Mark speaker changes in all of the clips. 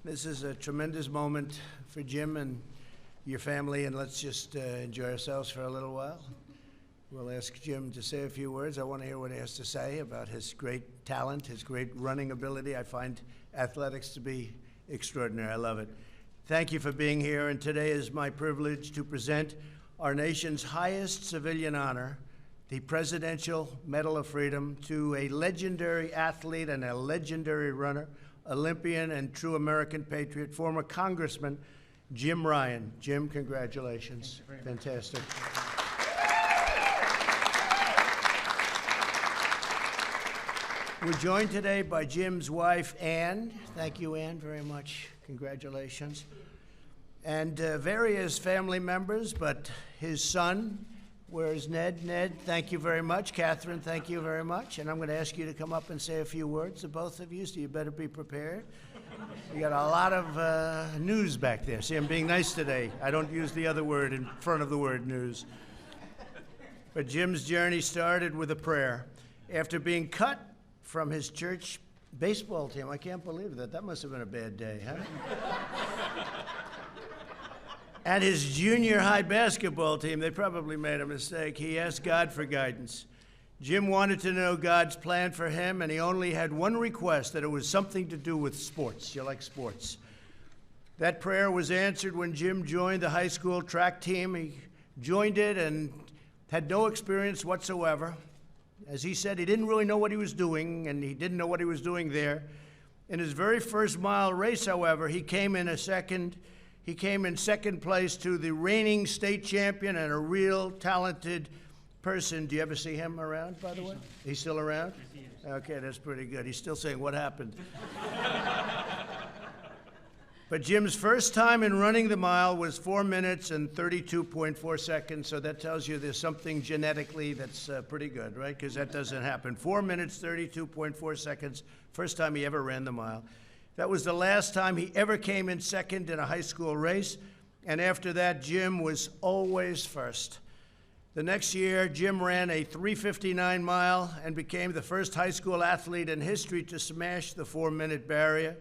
Speaker 1: This is a tremendous moment for Jim and your family, and let's just enjoy ourselves for a little while. We'll ask Jim to say a few words. I want to hear what he has to say about his great talent, his great running ability. I find athletics to be extraordinary. I love it. Thank you for being here, and today is my privilege to present our nation's highest civilian honor, the Presidential Medal of Freedom, to a legendary athlete and a legendary runner, Olympian and true American patriot, former Congressman Jim Ryun. Jim, congratulations. Fantastic. We're joined today by Jim's wife, Ann. Thank you, Ann, very much. Congratulations. And various family members, but his son, where's Ned? Ned, thank you very much. Catherine, thank you very much. And I'm going to ask you to come up and say a few words to both of you, so you better be prepared. You got a lot of news back there. See, I'm being nice today. I don't use the other word in front of the word news. But Jim's journey started with a prayer. After being cut from his church baseball team, I can't believe that. That must have been a bad day, huh? And his junior high basketball team, they probably made a mistake. He asked God for guidance. Jim wanted to know God's plan for him, and he only had one request, that it was something to do with sports. You like sports. That prayer was answered when Jim joined the high school track team. He joined it and had no experience whatsoever. As he said, he didn't really know what he was doing, and he didn't know what he was doing there. In his very first mile race, however, he came in second place to the reigning state champion and a real talented person. Do you ever see him around, by the way? He's still around?
Speaker 2: Yes, he is.
Speaker 1: Okay, that's pretty good. He's still saying, what happened? But Jim's first time in running the mile was 4 minutes and 32.4 seconds, so that tells you there's something genetically that's pretty good, right? Because that doesn't happen. 4 minutes, 32.4 seconds, first time he ever ran the mile. That was the last time he ever came in second in a high school race, and after that, Jim was always first. The next year, Jim ran a 3:59 mile and became the first high school athlete in history to smash the 4-minute barrier.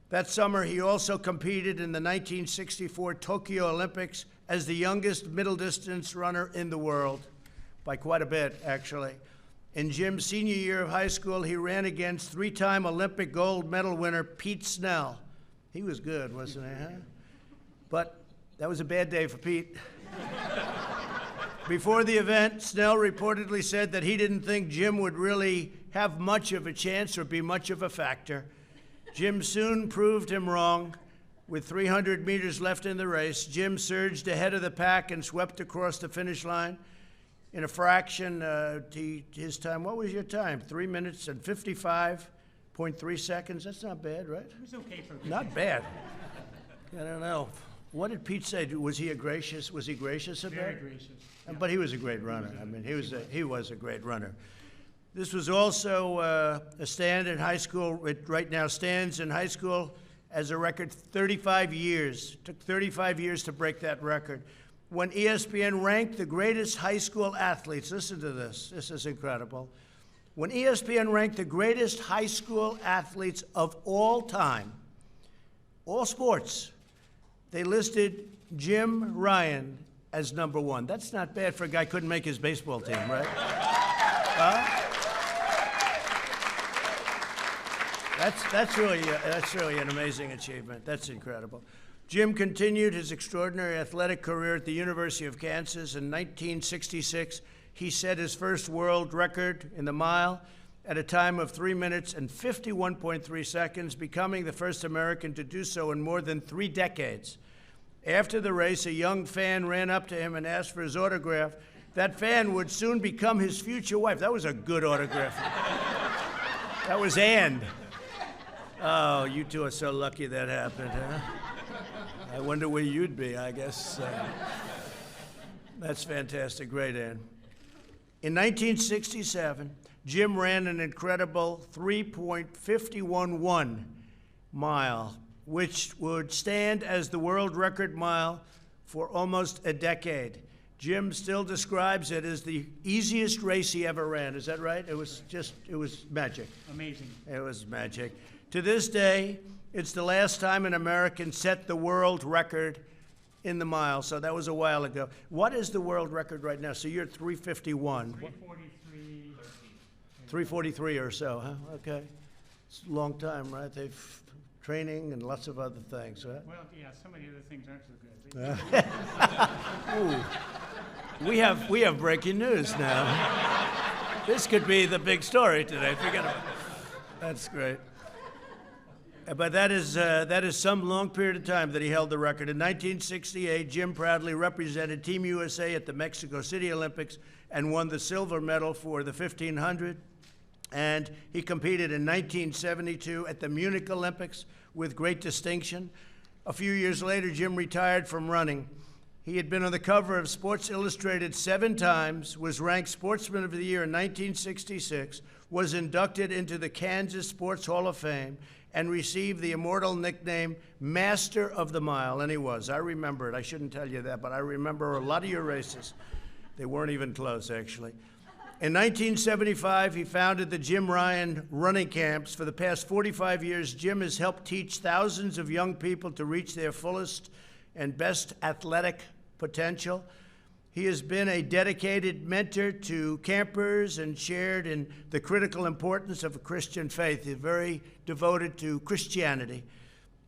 Speaker 1: That summer, he also competed in the 1964 Tokyo Olympics as the youngest middle distance runner in the world, by quite a bit, actually. In Jim's senior year of high school, he ran against three-time Olympic gold medal winner Pete Snell. He was good, wasn't he, huh? But that was a bad day for Pete. Before the event, Snell reportedly said that he didn't think Jim would really have much of a chance or be much of a factor. Jim soon proved him wrong. With 300 meters left in the race, Jim surged ahead of the pack and swept across the finish line in a fraction. His time, what was your time? 3 minutes and 55.3 seconds. That's not bad, right?
Speaker 2: It was okay for
Speaker 1: Not bad. I don't know. What did Pete say? Was he gracious about it?
Speaker 2: Very gracious. Yeah.
Speaker 1: But he was a great runner. I mean, he was a great runner. This was also a stand in high school. It right now stands in high school as a record 35 years. It took 35 years to break that record. When ESPN ranked the greatest high school athletes, listen to this. This is incredible. When ESPN ranked the greatest high school athletes of all time, all sports, they listed Jim Ryun as number one. That's not bad for a guy who couldn't make his baseball team, right? That's really an amazing achievement. That's incredible. Jim continued his extraordinary athletic career at the University of Kansas. In 1966, he set his first world record in the mile at a time of 3 minutes and 51.3 seconds, becoming the first American to do so in more than 3 decades. After the race, a young fan ran up to him and asked for his autograph. That fan would soon become his future wife. That was a good autograph. That was Ann. Oh, you two are so lucky that happened, huh? I wonder where you'd be, I guess. That's fantastic. Great, Ann. In 1967, Jim ran an incredible 3.511 mile, which would stand as the world record mile for almost a decade. Jim still describes it as the easiest race he ever ran. Is that right? It was magic.
Speaker 2: Amazing.
Speaker 1: It was magic. To this day, it's the last time an American set the world record in the mile, so that was a while ago. What is the world record right now? So you're 351.
Speaker 2: 343.
Speaker 1: 343 or so, huh? Okay. It's a long time, right? They've training and lots of other things, right?
Speaker 2: Well, yeah, some of the other things aren't so good.
Speaker 1: Ooh. We have breaking news now. This could be the big story today. Forget about it. That's great. But that is some long period of time that he held the record. In 1968, Jim proudly represented Team USA at the Mexico City Olympics and won the silver medal for the 1500. And he competed in 1972 at the Munich Olympics with great distinction. A few years later, Jim retired from running. He had been on the cover of Sports Illustrated 7 times, was ranked Sportsman of the Year in 1966, was inducted into the Kansas Sports Hall of Fame, and received the immortal nickname Master of the Mile, and he was. I remember it. I shouldn't tell you that, but I remember a lot of your races. They weren't even close, actually. In 1975, he founded the Jim Ryun running camps. For the past 45 years, Jim has helped teach thousands of young people to reach their fullest and best athletic potential. He has been a dedicated mentor to campers and shared in the critical importance of a Christian faith. He's very devoted to Christianity.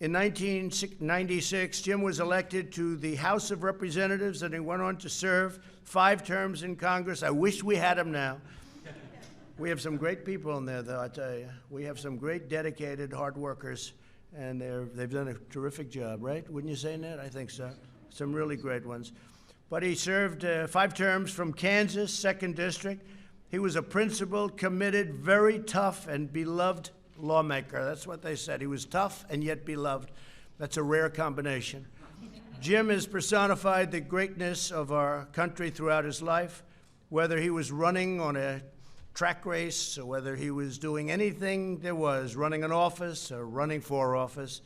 Speaker 1: In 1996, Jim was elected to the House of Representatives, and he went on to serve 5 terms in Congress. I wish we had him now. We have some great people in there, though, I tell you. We have some great, dedicated, hard workers, and they've done a terrific job, right? Wouldn't you say, Ned? I think so. Some really great ones. But he served 5 terms from Kansas, 2nd District. He was a principled, committed, very tough, and beloved lawmaker. That's what they said. He was tough and yet beloved. That's a rare combination. Jim has personified the greatness of our country throughout his life, whether he was running on a track race or whether he was doing anything there was, running an office or running for office.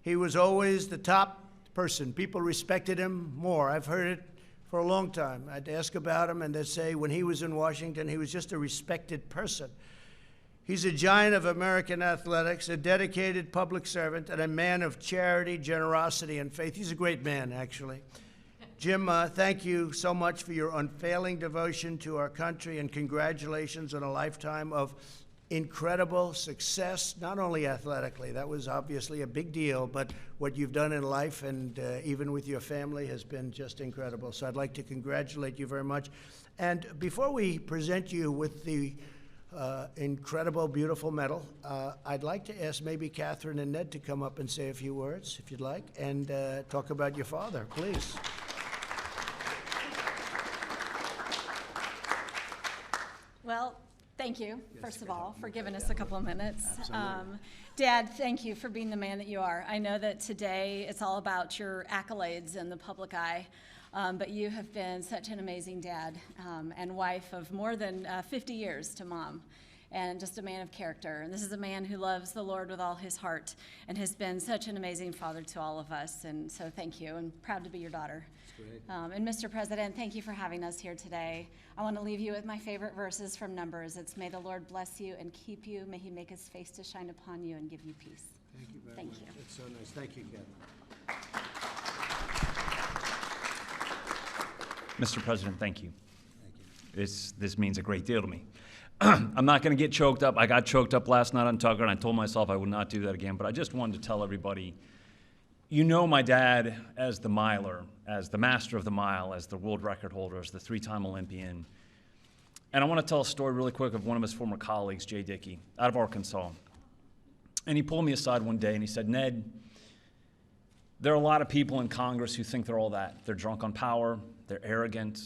Speaker 1: He was always the top person. People respected him more. I've heard it for a long time. I'd ask about him, and they'd say when he was in Washington, he was just a respected person. He's a giant of American athletics, a dedicated public servant, and a man of charity, generosity, and faith. He's a great man, actually. Jim, thank you so much for your unfailing devotion to our country, and congratulations on a lifetime of incredible success, not only athletically. That was obviously a big deal, but what you've done in life and even with your family has been just incredible. So I'd like to congratulate you very much. And before we present you with the incredible, beautiful medal, I'd like to ask maybe Catherine and Ned to come up and say a few words, if you'd like, and talk about your father, please.
Speaker 3: Well, thank you, first of all, for giving us a couple of minutes. Dad, thank you for being the man that you are. I know that today it's all about your accolades in the public eye, but you have been such an amazing dad and wife of more than 50 years to Mom, and just a man of character. And this is a man who loves the Lord with all his heart and has been such an amazing father to all of us. And so thank you, and proud to be your daughter. And Mr. President, thank you for having us here today. I want to leave you with my favorite verses from Numbers. It's, may the Lord bless you and keep you. May he make his face to shine upon you and give you peace.
Speaker 1: Thank you very
Speaker 3: Thank
Speaker 1: much.
Speaker 3: you.
Speaker 1: That's so nice. Thank you, Kevin.
Speaker 4: Mr. President, thank you. This means a great deal to me. I'm not going to get choked up. I got choked up last night on Tucker, and I told myself I would not do that again, but I just wanted to tell everybody, you know my dad as the miler, as the master of the mile, as the world record holder, as the 3-time Olympian. And I want to tell a story really quick of one of his former colleagues, Jay Dickey, out of Arkansas. And he pulled me aside one day and he said, Ned, there are a lot of people in Congress who think they're all that. They're drunk on power, they're arrogant.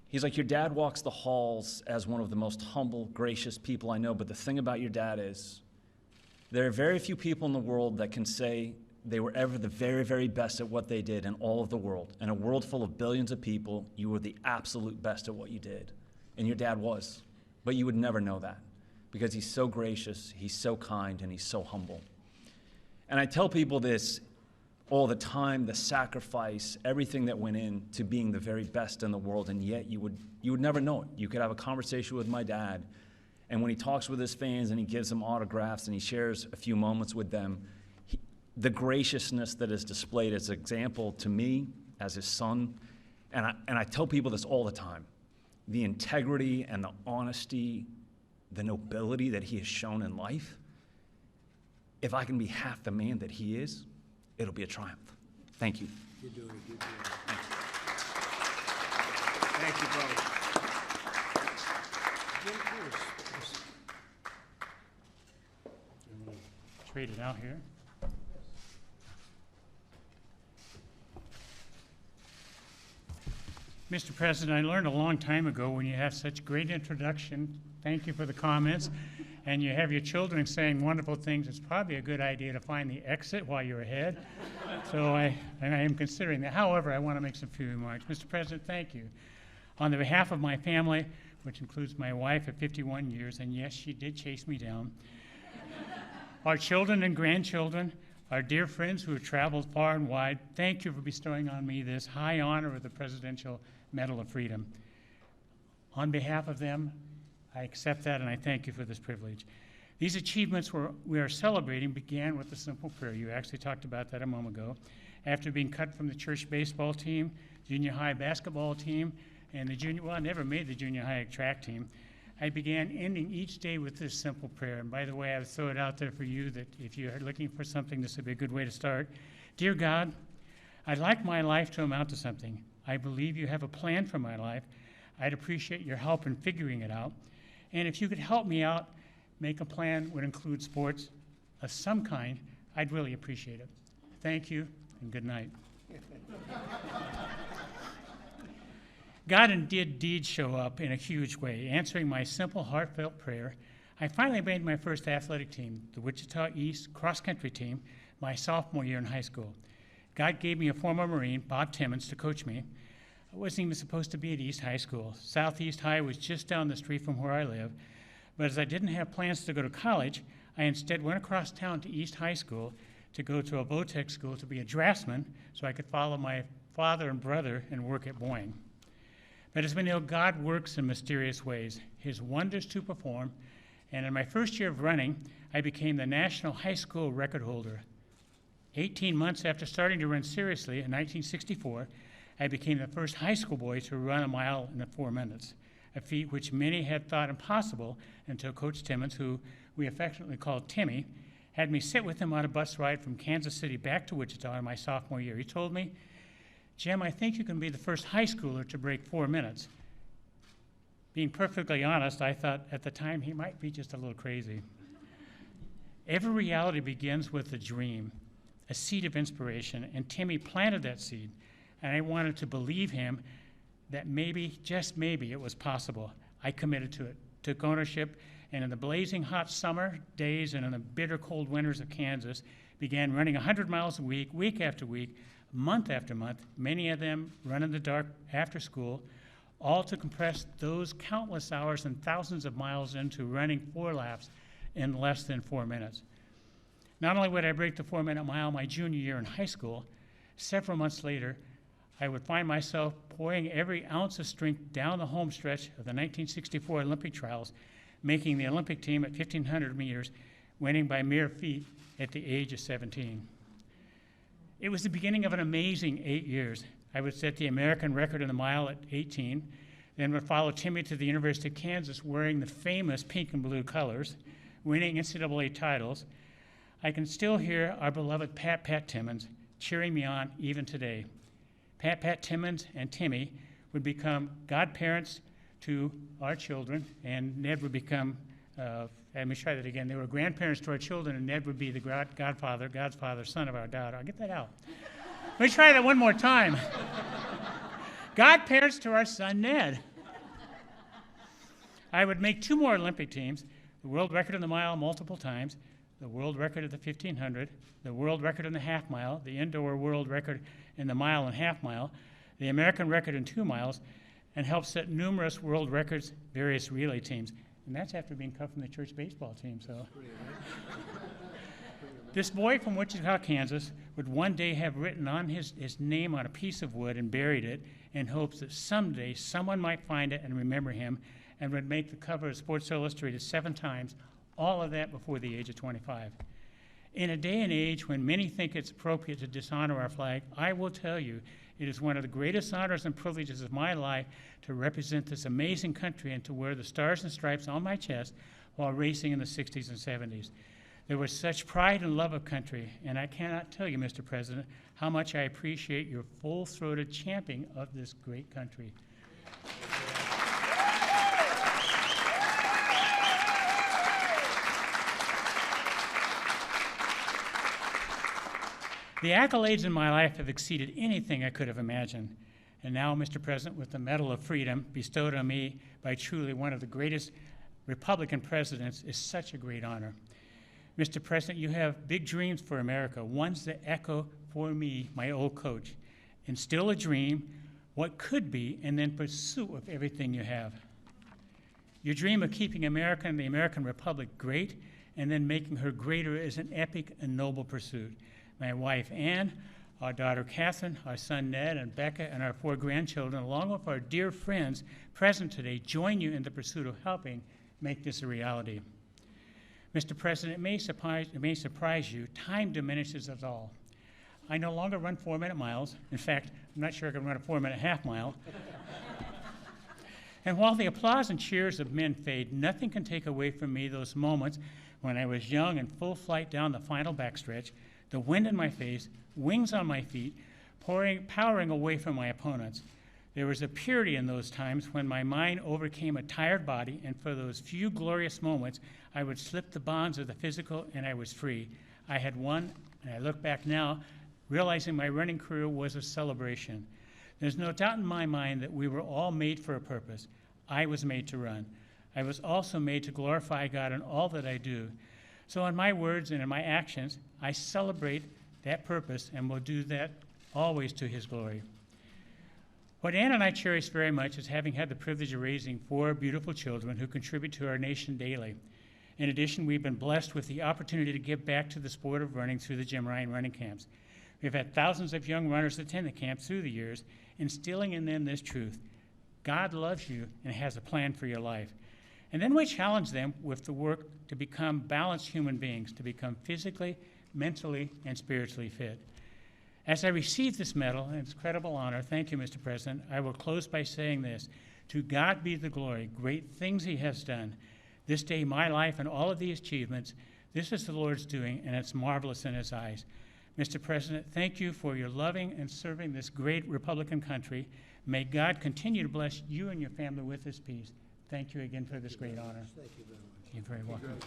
Speaker 4: He's like, your dad walks the halls as one of the most humble, gracious people I know, but the thing about your dad is there are very few people in the world that can say they were ever the very, very best at what they did in all of the world. In a world full of billions of people, you were the absolute best at what you did. And your dad was. But you would never know that because he's so gracious, he's so kind, and he's so humble. And I tell people this all the time, the sacrifice, everything that went into being the very best in the world, and yet you would never know it. You could have a conversation with my dad, And when he talks with his fans and he gives them autographs and he shares a few moments with them, the graciousness that is displayed as an example to me as his son, and I tell people this all the time, the integrity and the honesty, the nobility that he has shown in life, if I can be half the man that he is, it'll be a triumph. Thank you.
Speaker 1: You're doing a good job. Thank you both.
Speaker 2: Trade it out here. Mr. President, I learned a long time ago when you have such great introduction, thank you for the comments, and you have your children saying wonderful things, it's probably a good idea to find the exit while you're ahead. So I am considering that. However, I want to make some few remarks. Mr. President, thank you. On the behalf of my family, which includes my wife of 51 years, and yes, she did chase me down, our children and grandchildren, our dear friends who have traveled far and wide, thank you for bestowing on me this high honor of the Presidential Medal of Freedom. On behalf of them, I accept that and I thank you for this privilege. These achievements we are celebrating began with a simple prayer. You actually talked about that a moment ago. After being cut from the church baseball team, junior high basketball team, and I never made the junior high track team, I began ending each day with this simple prayer. And by the way, I would throw it out there for you that if you're looking for something, this would be a good way to start. Dear God, I'd like my life to amount to something. I believe you have a plan for my life. I'd appreciate your help in figuring it out. And if you could help me out, make a plan would include sports of some kind, I'd really appreciate it. Thank you, and good night. God did show up in a huge way, answering my simple, heartfelt prayer. I finally made my first athletic team, the Wichita East cross-country team, my sophomore year in high school. God gave me a former Marine, Bob Timmons, to coach me. I wasn't even supposed to be at East High School. Southeast High was just down the street from where I live. But as I didn't have plans to go to college, I instead went across town to East High School to go to a Votech school to be a draftsman so I could follow my father and brother and work at Boeing. But as we know, God works in mysterious ways, his wonders to perform, and in my first year of running, I became the national high school record holder. 18 months after starting to run seriously in 1964, I became the first high school boy to run a mile in 4 minutes, a feat which many had thought impossible until Coach Timmons, who we affectionately called Timmy, had me sit with him on a bus ride from Kansas City back to Wichita in my sophomore year. He told me, Jim, I think you can be the first high schooler to break 4 minutes. Being perfectly honest, I thought at the time he might be just a little crazy. Every reality begins with a dream, a seed of inspiration, and Timmy planted that seed, and I wanted to believe him that maybe, just maybe, it was possible. I committed to it, took ownership, and in the blazing hot summer days and in the bitter cold winters of Kansas, began running 100 miles a week, week after week, month after month, many of them run in the dark after school, all to compress those countless hours and thousands of miles into running 4 laps in less than 4 minutes. Not only would I break the 4-minute mile my junior year in high school, several months later, I would find myself pouring every ounce of strength down the home stretch of the 1964 Olympic trials, making the Olympic team at 1,500 meters, winning by mere feet at the age of 17. It was the beginning of an amazing 8 years. I would set the American record in the mile at 18, then would follow Timmy to the University of Kansas wearing the famous pink and blue colors, winning NCAA titles. I can still hear our beloved Pat Timmons cheering me on even today. Pat Timmons and Timmy would become godparents to our children, and Ned would become, let me try that again, they were grandparents to our children, and Ned would be the God's father, son of our daughter. I'll get that out. Let me try that one more time. Godparents to our son, Ned. I would make 2 more Olympic teams, the world record in the mile multiple times, the world record of the 1,500, the world record in the half mile, the indoor world record in the mile and half mile, the American record in 2 miles, and helped set numerous world records, various relay teams. And that's after being cut from the church baseball team, so. This boy from Wichita, Kansas, would one day have written on his name on a piece of wood and buried it in hopes that someday someone might find it and remember him and would make the cover of Sports Illustrated 7 times, all of that before the age of 25. In a day and age when many think it's appropriate to dishonor our flag, I will tell you it is one of the greatest honors and privileges of my life to represent this amazing country and to wear the stars and stripes on my chest while racing in the 60s and 70s. There was such pride and love of country, and I cannot tell you, Mr. President, how much I appreciate your full-throated championing of this great country. The accolades in my life have exceeded anything I could have imagined. And now, Mr. President, with the Medal of Freedom bestowed on me by truly one of the greatest Republican presidents is such a great honor. Mr. President, you have big dreams for America, ones that echo for me, my old coach. Instill a dream, what could be, and then pursue of everything you have. Your dream of keeping America and the American Republic great and then making her greater is an epic and noble pursuit. My wife, Ann, our daughter, Catherine, our son, Ned, and Becca, and our 4 grandchildren, along with our dear friends present today, join you in the pursuit of helping make this a reality. Mr. President, it may surprise you, time diminishes us all. I no longer run 4-minute miles. In fact, I'm not sure I can run a 4-minute half mile. And while the applause and cheers of men fade, nothing can take away from me those moments when I was young and full flight down the final backstretch, the wind in my face, wings on my feet, powering away from my opponents. There was a purity in those times when my mind overcame a tired body, and for those few glorious moments, I would slip the bonds of the physical and I was free. I had won, and I look back now, realizing my running career was a celebration. There's no doubt in my mind that we were all made for a purpose. I was made to run. I was also made to glorify God in all that I do. So in my words and in my actions, I celebrate that purpose and will do that always to His glory. What Ann and I cherish very much is having had the privilege of raising 4 beautiful children who contribute to our nation daily. In addition, we've been blessed with the opportunity to give back to the sport of running through the Jim Ryan running camps. We've had thousands of young runners attend the camps through the years, instilling in them this truth: God loves you and has a plan for your life. And then we challenge them with the work to become balanced human beings, to become physically, mentally, and spiritually fit. As I receive this medal and its credible honor, thank you, Mr. President, I will close by saying this: to God be the glory, great things He has done. This day, my life and all of these achievements, this is the Lord's doing, and it's marvelous in His eyes. Mr. President, thank you for your loving and serving this great Republican country. May God continue to bless you and your family with His peace. Thank you again for this great honor.
Speaker 1: Thank you very much.
Speaker 2: You're very welcome.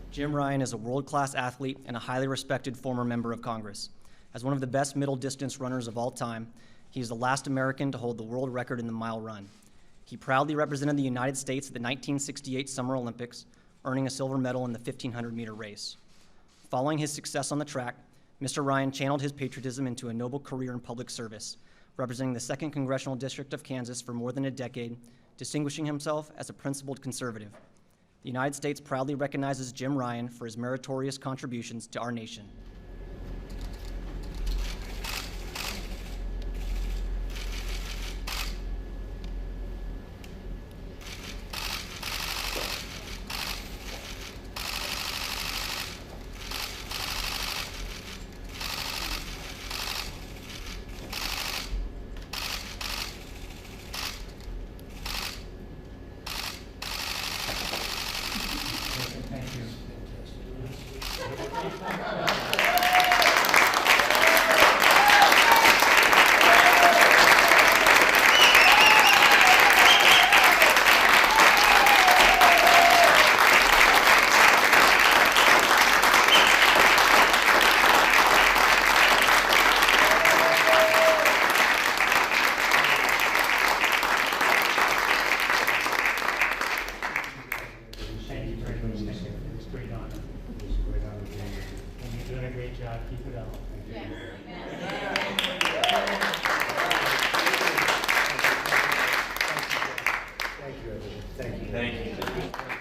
Speaker 5: Jim Ryan is a world-class athlete and a highly respected former member of Congress. As one of the best middle-distance runners of all time, he is the last American to hold the world record in the mile run. He proudly represented the United States at the 1968 Summer Olympics, earning a silver medal in the 1,500-meter race. Following his success on the track, Mr. Ryan channeled his patriotism into a noble career in public service, representing the 2nd Congressional District of Kansas for more than a decade, distinguishing himself as a principled conservative. The United States proudly recognizes Jim Ryan for his meritorious contributions to our nation.
Speaker 2: great job. Keep it up.
Speaker 1: Thank you, everyone. Thank you.
Speaker 4: Thank you.